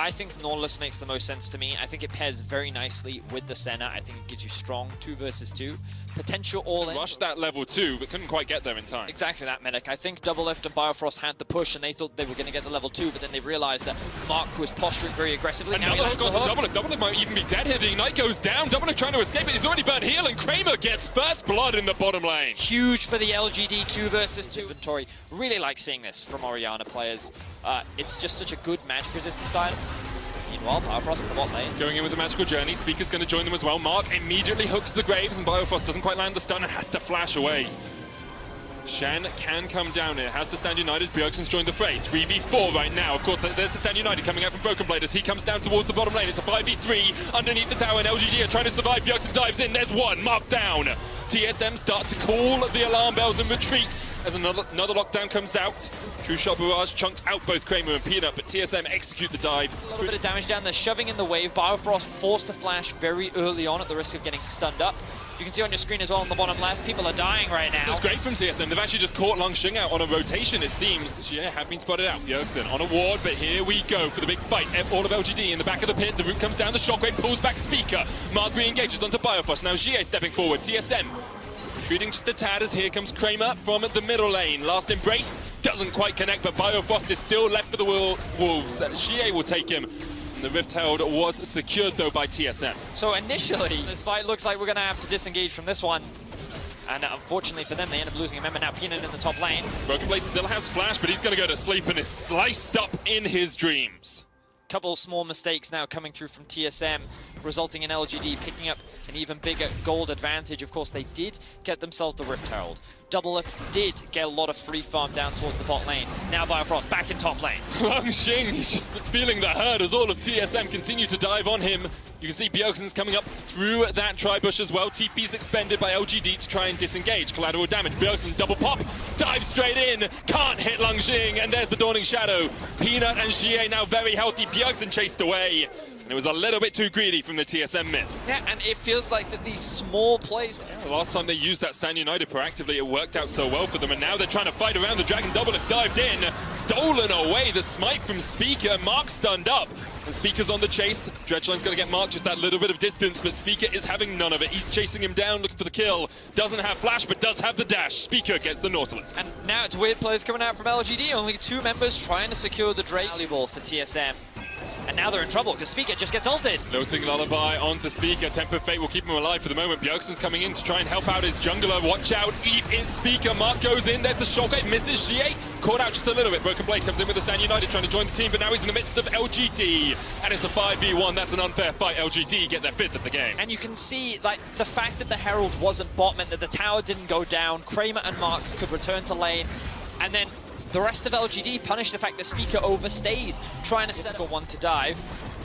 I think Nautilus makes the most sense to me. I think it pairs very nicely with the Senna. I think it gives you strong 2 versus 2. Potential all-in. Rushed that level 2, but couldn't quite get there in time. Exactly that, Medic. I think Doublelift and Biofrost had the push, and they thought they were going to get the level 2, but then they realized that Mark was posturing very aggressively. Another hook onto Doublelift. Doublelift might even be dead here. The Ignite goes down. Doublelift trying to escape it. He's already burned heal, and Kramer gets first blood in the bottom lane. Huge for the LGD 2 versus 2 inventory. Really like seeing this from Orianna players. It's just such a good magic resistance item. Meanwhile, Biofrost in the bot lane. Going in with the magical journey. Speaker's going to join them as well. Mark immediately hooks the Graves, and Biofrost doesn't quite land the stun and has to flash away. Shen can come down here, has the Stand United. Bjergsen's joined the fray. 3v4 right now. Of course, there's the Stand United coming out from Broken Blade as he comes down towards the bottom lane. It's a 5v3 underneath the tower, and LGD are trying to survive. Bjergsen dives in. There's one. Mark down. TSM start to call the alarm bells and retreat as another lockdown comes out. True Shot Barrage chunks out both Kramer and Peanut, but TSM execute the dive. A little bit of damage down there, shoving in the wave. Biofrost forced to flash very early on at the risk of getting stunned up. You can see on your screen as well on the bottom left, people are dying right now. This is great from TSM. They've actually just caught Langxing out on a rotation, it seems. Yeah, have been spotted out. Bjergsen on a ward, but here we go for the big fight. All of LGD in the back of the pit. The root comes down, the shockwave pulls back Speaker. Mark re-engages onto Biofrost. Now Jie stepping forward. TSM retreating just a tad as here comes Kramer from the middle lane. Last embrace doesn't quite connect, but Biofrost is still left for the Wolves. Jie will take him. The Rift Herald was secured, though, by TSM. So initially, this fight looks like we're going to have to disengage from this one. And unfortunately for them, they end up losing a member. Now Peanut in the top lane. Broken Blade still has flash, but he's going to go to sleep and is sliced up in his dreams. Couple small mistakes now coming through from TSM, resulting in LGD picking up an even bigger gold advantage. Of course, they did get themselves the Rift Herald. Doublelift did get a lot of free farm down towards the bot lane. Now Biofrost back in top lane. Langxing, he's just feeling the hurt as all of TSM continue to dive on him. You can see Bjergsen's coming up through that tri-bush as well. TP's expended by LGD to try and disengage. Collateral damage. Bjergsen double pop, dives straight in, can't hit Langxing, and there's the Dawning Shadow. Peanut and Jie now very healthy. Bjergsen chased away. And it was a little bit too greedy from the TSM mid. Yeah, and it feels like that these small plays... The last time they used that Stand United proactively, it worked out so well for them, and now they're trying to fight around the Dragon. Doublelift dived in, stolen away the smite from Speaker. Mark stunned up, and Speaker's on the chase. Dredgeline's going to get Mark just that little bit of distance, but Speaker is having none of it. He's chasing him down, looking for the kill. Doesn't have flash, but does have the dash. Speaker gets the Nautilus. And now it's weird plays coming out from LGD. Only 2 members trying to secure the Drake. Valuable for TSM. And now they're in trouble because Speaker just gets ulted. Floating Lullaby onto Speaker. Temper Fate will keep him alive for the moment. Bjergsen's coming in to try and help out his jungler. Watch out, Eat is Speaker. Mark goes in. There's the shockwave. Misses Jie. Caught out just a little bit. Broken Blade comes in with the Stand United trying to join the team, but now he's in the midst of LGD. And it's a 5v1. That's an unfair fight. LGD get their 5th of the game. And you can see, like, the fact that the Herald wasn't bot meant that the tower didn't go down. Kramer and Mark could return to lane. And then the rest of LGD punish the fact that Speaker overstays, trying to set up one to dive.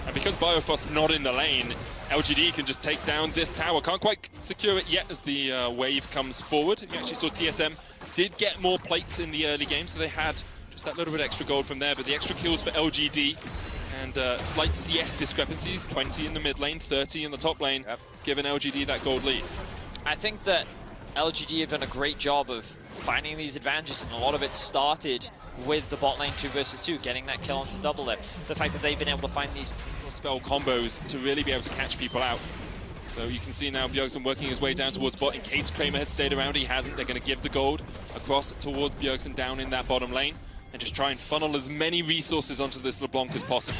And because Biofrost's not in the lane, LGD can just take down this tower. Can't quite secure it yet as the wave comes forward. You actually saw TSM did get more plates in the early game, so they had just that little bit extra gold from there. But the extra kills for LGD and slight CS discrepancies, 20 in the mid lane, 30 in the top lane, giving LGD that gold lead. I think that LGD have done a great job of finding these advantages, and a lot of it started with the bot lane 2 versus 2, getting that kill onto Doublelift. The fact that they've been able to find these spell combos to really be able to catch people out. So you can see now Bjergsen working his way down towards bot. In case Kramer had stayed around, he hasn't. They're going to give the gold across towards Bjergsen down in that bottom lane and just try and funnel as many resources onto this LeBlanc as possible.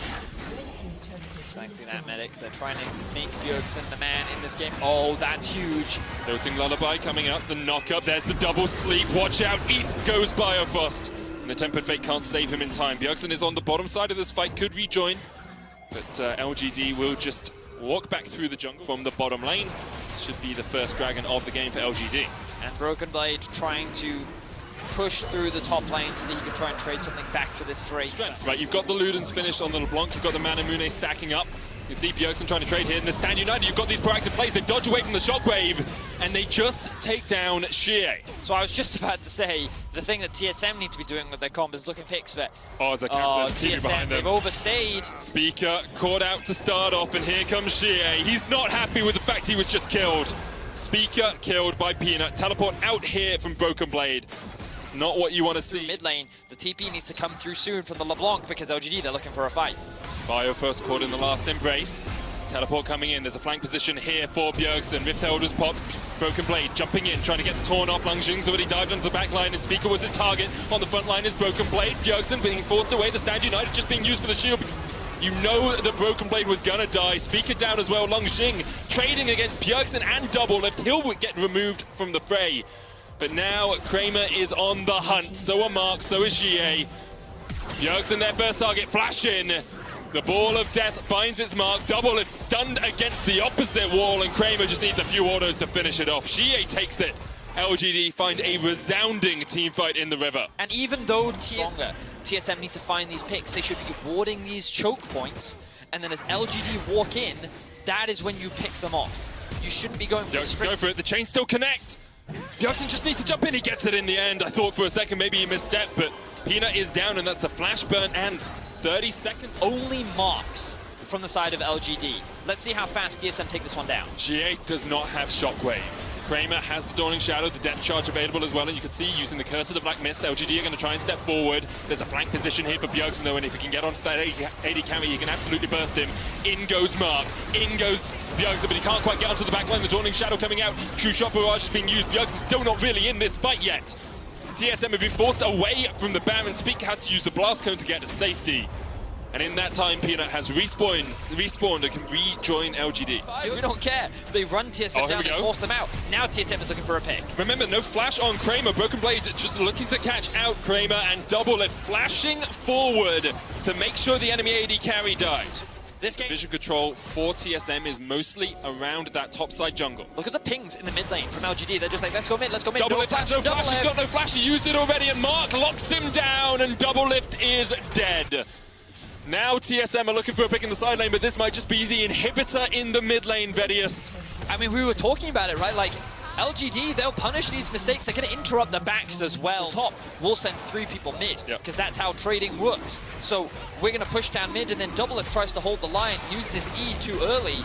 Exactly that, Medic. They're trying to make Bjergsen the man in this game. Oh, that's huge. Floating Lullaby coming up, the knock-up. There's the double sleep. Watch out. Eat goes Biofrost. And the Tempered Fate can't save him in time. Bjergsen is on the bottom side of this fight, could rejoin. But LGD will just walk back through the jungle from the bottom lane. Should be the first dragon of the game for LGD. And Broken Blade trying to push through the top lane so that you can try and trade something back for this Drake. Right, you've got the Ludens finished on the LeBlanc, you've got the Manamune stacking up. You see Bjergsen trying to trade here, and the Stand United, you've got these proactive plays, they dodge away from the shockwave, and they just take down Jie. So I was just about to say, the thing that TSM need to be doing with their comp is looking for Xvet. Oh, there's a TSM behind them. They've overstayed. Speaker caught out to start off, and here comes Jie. He's not happy with the fact he was just killed. Speaker killed by Peanut. Teleport out here from Broken Blade. It's not what you want to see. Mid lane, the TP needs to come through soon from the LeBlanc because LGD, they're looking for a fight. Bio first caught in the last embrace. Teleport coming in. There's a flank position here for Bjergsen. Rift Herald was popped. Broken Blade jumping in, trying to get the Torn off. Lungjing's already dived onto the back line, and Speaker was his target. On the front line is Broken Blade. Bjergsen being forced away. The Stand United just being used for the shield because you know that Broken Blade was gonna die. Speaker down as well. Lungjing trading against Bjergsen and Double Lift. He'll get removed from the fray. But now Kramer is on the hunt. So are Mark, so is GA. Bjergsen, their first target, flash in. The ball of death finds its mark. Double Lift stunned against the opposite wall, and Kramer just needs a few autos to finish it off. GA takes it. LGD find a resounding team fight in the river. And even though TSM need to find these picks, they should be warding these choke points, and then as LGD walk in, that is when you pick them off. You shouldn't be going for Bjergsen, go for it. The chains still connect. Bjergsen just needs to jump in. He gets it in the end. I thought for a second maybe he misstepped, but Peanut is down, and that's the flash burn and 30 seconds. Only marks from the side of LGD. Let's see how fast TSM take this one down. GA does not have Shockwave. Kramer has the Dawning Shadow, the Death Charge available as well, and you can see using the Curse of the Black Mist, LGD are going to try and step forward. There's a flank position here for Bjergsen though, and if he can get onto that AD carry, he can absolutely burst him. In goes Mark, in goes Bjergsen, but he can't quite get onto the back line. The Dawning Shadow coming out, True Shot Barrage is being used. Bjergsen's still not really in this fight yet. TSM have been forced away from the Baron. Speaker has to use the Blast Cone to get to safety. And in that time, Peanut has respawned and can rejoin LGD. We don't care. They run TSM down and force them out. Now TSM is looking for a pick. Remember, no flash on Kramer. Broken Blade just looking to catch out Kramer, and Double Lift flashing forward to make sure the enemy AD carry died. This game, vision control for TSM is mostly around that topside jungle. Look at the pings in the mid lane from LGD. They're just like, let's go mid, let's go mid. Double Lift has no flash. He's got no flash. He used it already, and Mark locks him down, and Double Lift is dead. Now TSM are looking for a pick in the side lane, but this might just be the inhibitor in the mid lane, Vedius. I mean, we were talking about it, right? Like, LGD, they'll punish these mistakes. They're going to interrupt the backs as well. Top will send 3 people mid, because that's how trading works. So we're going to push down mid, and then Double Lift tries to hold the line, uses his E too early,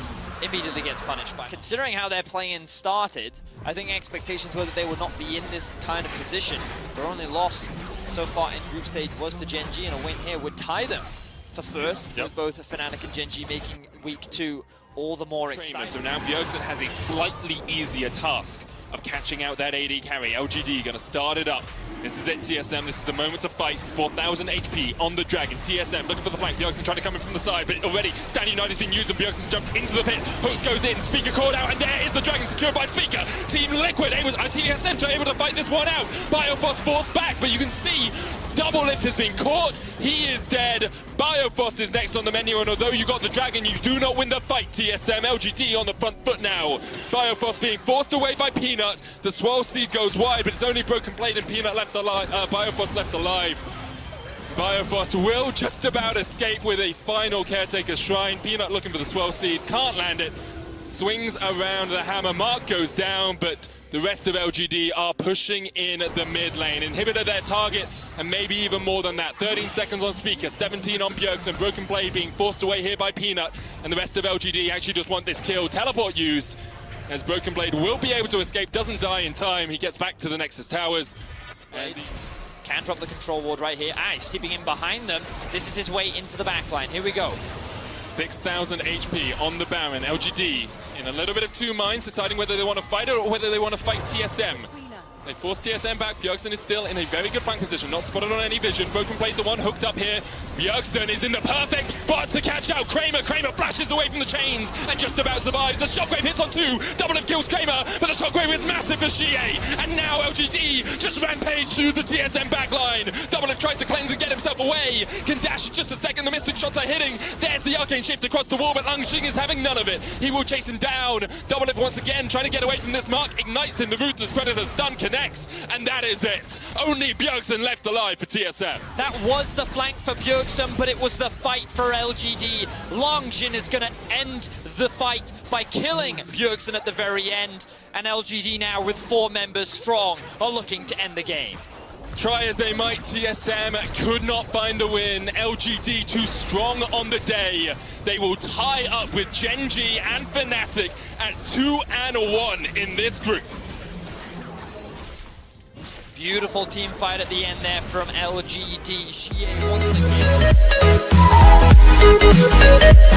immediately gets punished by. Considering how their play-in started, I think expectations were that they would not be in this kind of position. Their only loss so far in group stage was to Gen G, and a win here would tie them for first, with both Fnatic and Gen G making week 2 all the more exciting. So now Bjergsen has a slightly easier task of catching out that AD carry. LGD gonna start it up. This is it, TSM. This is the moment to fight. 4,000 HP on the Dragon. TSM looking for the flank. Bjergsen trying to come in from the side, but already Stand United has been used, and Bjergsen's jumped into the pit. Host goes in, Speaker called out, and there is the Dragon secured by Speaker. Team Liquid, TSM able to fight this one out. Biofrost forced back, but you can see Double Lift has been caught. He is dead. Biofrost is next on the menu, and although you got the Dragon, you do not win the fight, TSM. LGD on the front foot now. Biofrost being forced away by Peanut. The Swirl Seed goes wide, but it's only Broken Blade and Peanut left alive. Biofrost left alive. Biofrost will just about escape with a final Caretaker's Shrine. Peanut looking for the Swirl Seed, can't land it. Swings around the hammer. Mark goes down, but the rest of LGD are pushing in the mid lane. Inhibitor their target, and maybe even more than that. 13 seconds on Speaker, 17 on Bjergsen. Broken Blade being forced away here by Peanut, and the rest of LGD actually just want this kill. Teleport used, as Broken Blade will be able to escape, doesn't die in time. He gets back to the Nexus Towers. And can drop the control ward right here. He's stepping in behind them. This is his way into the backline. Here we go. 6,000 HP on the Baron. LGD in a little bit of 2 minds, deciding whether they want to fight it or whether they want to fight TSM. They force TSM back. Bjergsen is still in a very good flank position, not spotted on any vision. Broken Blade, the one hooked up here. Bjergsen is in the perfect spot to catch out Kramer. Kramer flashes away from the chains and just about survives. The Shockwave hits on 2. Double Lift kills Kramer, but the Shockwave is massive for GA. And now LGD just rampage through the TSM backline. Double Lift tries to cleanse and get himself away. Can dash in just a second. The missing shots are hitting. There's the Arcane Shift across the wall, but Lungjing is having none of it. He will chase him down. Double Lift once again trying to get away from this Mark. Ignites him. The Ruthless Predator stun connects, and that is it. Only Bjergsen left alive for TSM. That was the flank for Bjergsen, but it was the fight for LGD. Longjin is going to end the fight by killing Bjergsen at the very end, and LGD now with 4 members strong are looking to end the game. Try as they might, TSM could not find the win. LGD too strong on the day. They will tie up with Gen G and Fnatic at 2-1 in this group. Beautiful team fight at the end there from LGD. Xie once again.